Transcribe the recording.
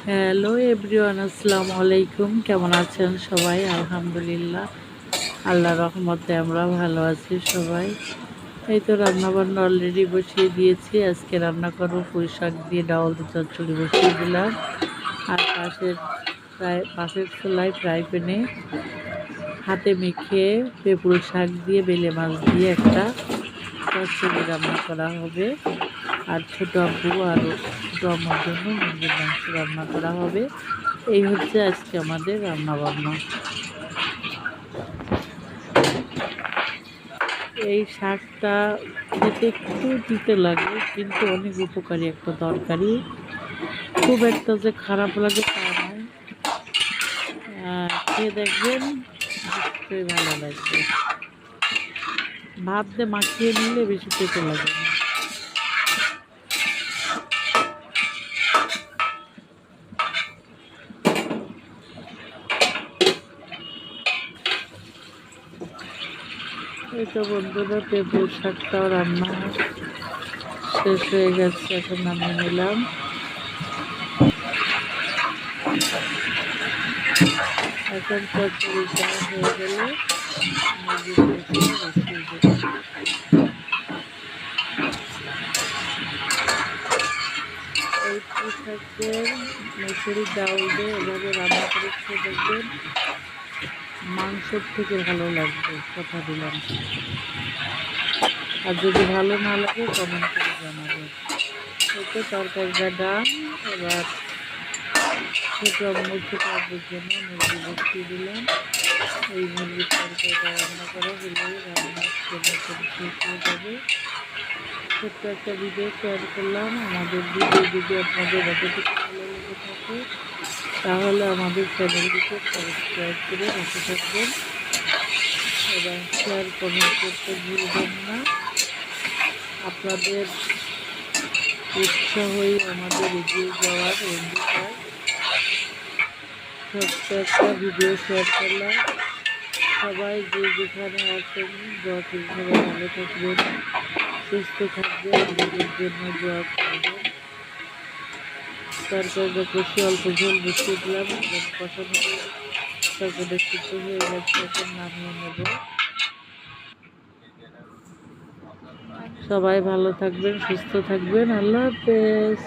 Hello everyone, আসসালামু আলাইকুম। কেমন আছেন সবাই? আলহামদুলিল্লাহ, আল্লাহর রহমতে আমরা ভালো আছি সবাই। এই তো রান্নাবান্না অলরেডি বসিয়ে দিয়েছি। আজকে রান্না করবো পুঁই শাক দিয়ে ডাউল চচ্চড়ি বসিয়ে দিলাম। আর পাশের চুলায় ফ্রাই প্যানে হাতে মেখে পেঁপুল শাক দিয়ে বেলে মাছ দিয়ে একটা চচ্চড়ি রান্না করা হবে। আর ছোটো আব্বু আর ছোটো আম্মুর জন্য মুরগির মাংস রান্না করা হবে। এই হচ্ছে আজকে আমাদের রান্না বান্না। এই শাকটা খেতে একটু দিতে লাগে, কিন্তু অনেক উপকারী একটা তরকারি। খুব একটা যে খারাপ লাগে তা নয়। খেয়ে দেখবেন, নিশ্চয়ই ভালো লাগবে। ভাত দিয়ে মাখিয়ে নিলে বেশি খেতে লাগে না। এই তো বন্ধুরা, পেঁপুল শাকটাও রান্না শেষ হয়ে গেছে, এখন নামিয়ে নিলাম। এখন চচ্চড়িটা হয়ে গেলে মুরগির মাংস বসিয়ে দেব। এই পুঁই শাকের মুসুরির ডাউল দিয়ে এভাবে রান্না করে খেয়ে দেখবেন, মাংসর থেকে ভালো লাগবে, কথা দিলাম। আর যদি ভালো না লাগে কমেন্ট করে জানাবেন। এতে তরকারিটা ডান। এবার ছোটো আব্বুর জন্য মুরগি বসিয়ে দিলাম। এই মুরগির তরকারিটা রান্না করা হলেই রান্না শেষ হয়ে যাবে। ছোট্ট একটা ভিডিও শেয়ার করলাম। আমাদের ভিডিও যদি আপনাদের এতটুকু ভালো লেগে থাকে তাহলে আমাদের চ্যানেলটিকে সাবস্ক্রাইব করে পাশে থাকবেন এবং শেয়ার কমেন্ট করতে ভুলবেন না। আপনাদের উৎসাহই আমাদের এগিয়ে যাওয়ার অঙ্গীকার। ছোট্ট একটা ভিডিও শেয়ার করলাম। সবাই যে যেখানে আছেন দোয়া করে সবাই ভালো থাকবেন, সুস্থ থাকবেন, আমাদের জন্য দোয়া করবেন। তরকারিটা কষে অল্প ঝোল বসিয়ে দিলাম, কষানো তরকারিটা সিদ্ধ হয়ে গেছে, এখন নামিয়ে নেব। সবাই ভালো থাকবেন, সুস্থ থাকবেন। আল্লাহ হাফেজ।